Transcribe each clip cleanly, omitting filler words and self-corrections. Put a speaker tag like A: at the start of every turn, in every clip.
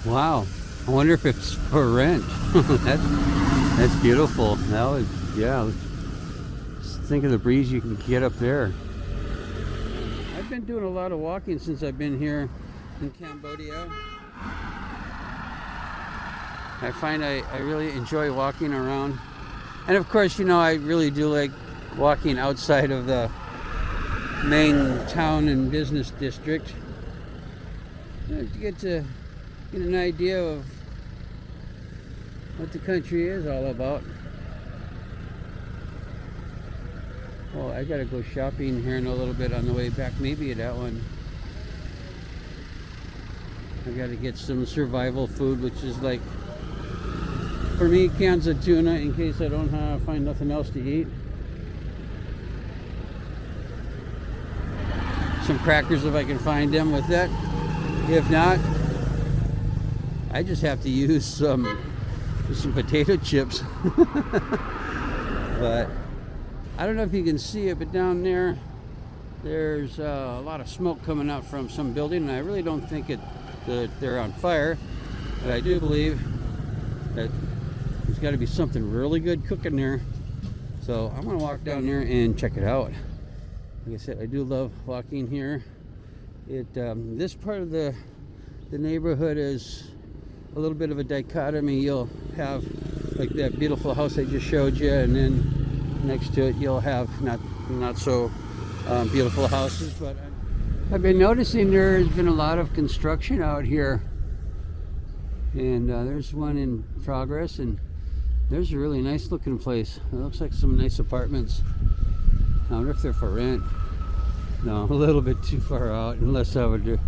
A: Wow. I wonder if it's for rent. That's beautiful. That would, yeah. Just think of the breeze you can get up there. I've been doing a lot of walking since I've been here in Cambodia. I find I really enjoy walking around. And of course, you know, I really do like walking outside of the main town and business district. You know, to get an idea of what the country is all about. Well, I gotta go shopping here in a little bit on the way back, maybe that one. I gotta get some survival food, which is like, for me, cans of tuna in case I don't find nothing else to eat. Some crackers if I can find them with that. If not, I just have to use some potato chips. But I don't know if you can see it, but down there, there's a lot of smoke coming out from some building, and I really don't think that they're on fire. But I do believe that there's got to be something really good cooking there. So I'm gonna walk down there and check it out. Like I said, I do love walking here. This part of the neighborhood is a little bit of a dichotomy. You'll have like that beautiful house I just showed you, and then next to it you'll have not so beautiful houses. But I've been noticing there's been a lot of construction out here, and there's one in progress, and there's a really nice looking place. It looks like some nice apartments. I wonder if they're for rent. No, a little bit too far out, unless I would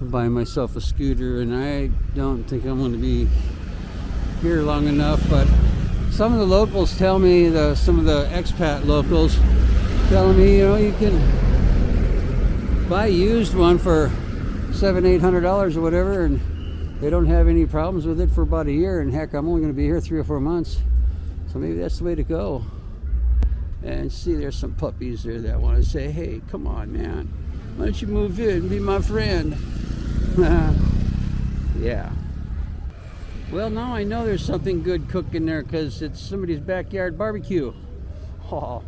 A: buy myself a scooter, and I don't think I'm going to be here long enough. But some of the locals tell me, some of the expat locals telling me, you know, you can buy a used one for $700-800 or whatever, and they don't have any problems with it for about a year. And heck, I'm only going to be here 3 or 4 months, so maybe that's the way to go. And see, there's some puppies there that want to say, hey, come on, man, why don't you move in and be my friend? Yeah. Well, now I know there's something good cooking there, because it's somebody's backyard barbecue. Oh,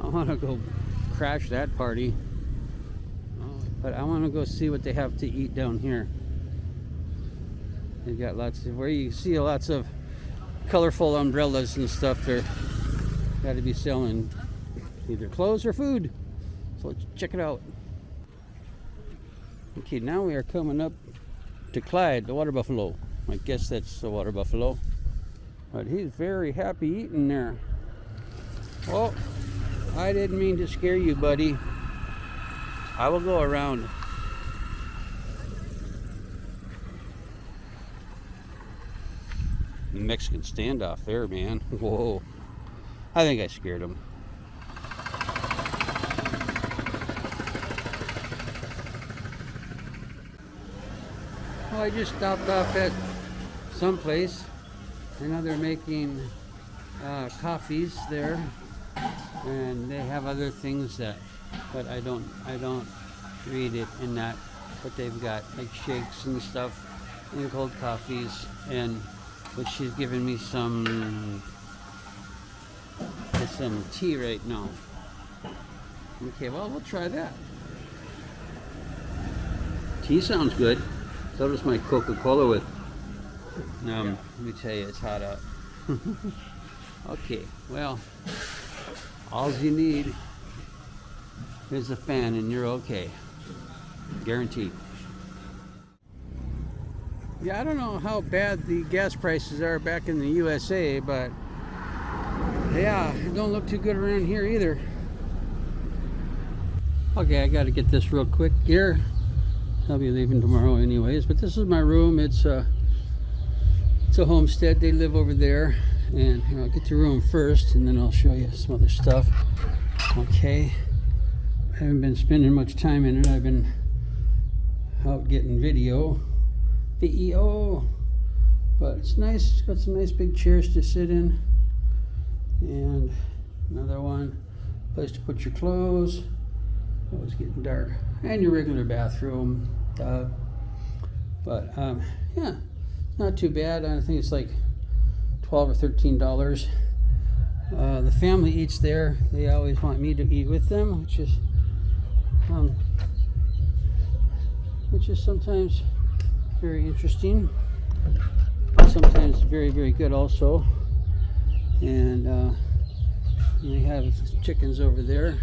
A: I want to go crash that party. But I want to go see what they have to eat down here. They've got lots of, where you see lots of colorful umbrellas and stuff. They're got to be selling either clothes or food. So let's check it out. Okay, now we are coming up to Clyde, the water buffalo. I guess that's the water buffalo. But he's very happy eating there. Oh, I didn't mean to scare you, buddy. I will go around. Mexican standoff there, man. Whoa. I think I scared him. Well, I just stopped off at some place. I know they're making coffees there, and they have other things that, but I don't read it in that. But they've got like shakes and stuff, and cold coffees, and but she's giving me some tea right now. Okay, well, we'll try that. Tea sounds good. So does my Coca-Cola with. Let me tell you, it's hot out. Okay, well, all you need is a fan and you're okay. Guaranteed. Yeah, I don't know how bad the gas prices are back in the USA, but yeah, it don't look too good around here either. Okay, I gotta get this real quick here. I'll be leaving tomorrow anyways, but this is my room. It's a homestead. They live over there, and here, I'll get the room first, and then I'll show you some other stuff. Okay, I haven't been spending much time in it. I've been out getting video, but it's nice. It's got some nice big chairs to sit in, and another one, place to put your clothes. Oh, it's getting dark. And your regular bathroom, But yeah, not too bad. I think it's like $12 or $13. The family eats there. They always want me to eat with them, which is sometimes very interesting, sometimes very, very good also. And we have chickens over there,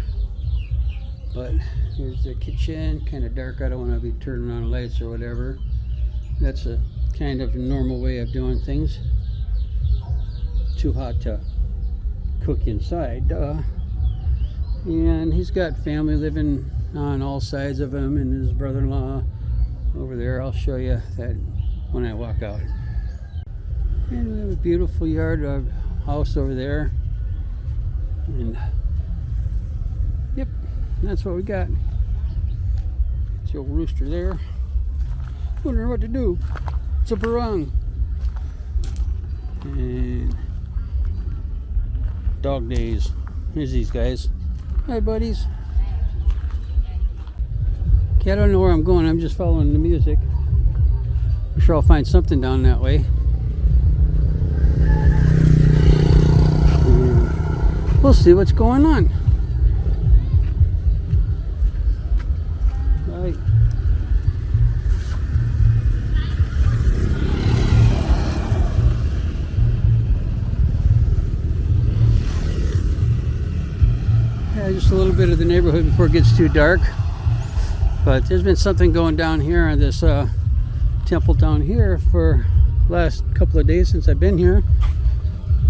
A: but here's the kitchen. Kind of dark. I don't want to be turning on lights or whatever. That's a kind of normal way of doing things. Too hot to cook inside. And he's got family living on all sides of him, and his brother-in-law over there. I'll show you that when I walk out. And we have a beautiful yard, house over there. And yep, that's what we got. It's the old rooster there. Wondering what to do. It's a barong. And dog days. Here's these guys. Hi, buddies. Okay, I don't know where I'm going. I'm just following the music. I'm sure I'll find something down that way. And we'll see what's going on. Right. Yeah, just a little bit of the neighborhood before it gets too dark. But there's been something going down here on this temple down here for the last couple of days since I've been here.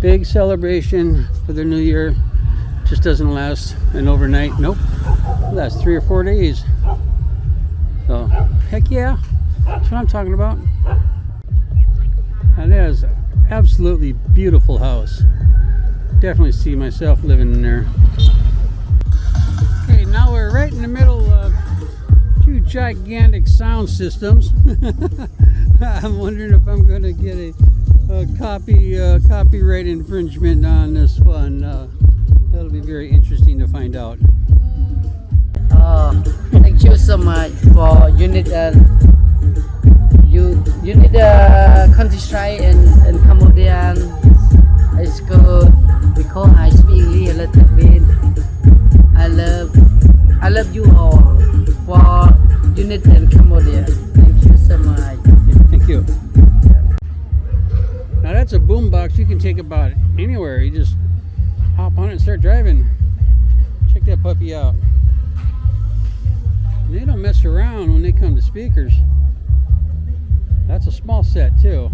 A: Big celebration for the new year. Just doesn't last an overnight. Nope. It lasts 3 or 4 days. So, heck yeah. That's what I'm talking about. And that is an absolutely beautiful house. Definitely see myself living in there. Okay, now we're right in the middle of two gigantic sound systems. I'm wondering if I'm going to get a copyright infringement on this one. That'll be very interesting to find out.
B: Thank you so much for you need countryside in Cambodia. It's good because I speak a little bit. I love you all for unit in Cambodia. Thank you so much.
A: Thank you. Now that's a boombox you can take about anywhere. You just hop on it and start driving. Check that puppy out. They don't mess around when they come to speakers. That's a small set too.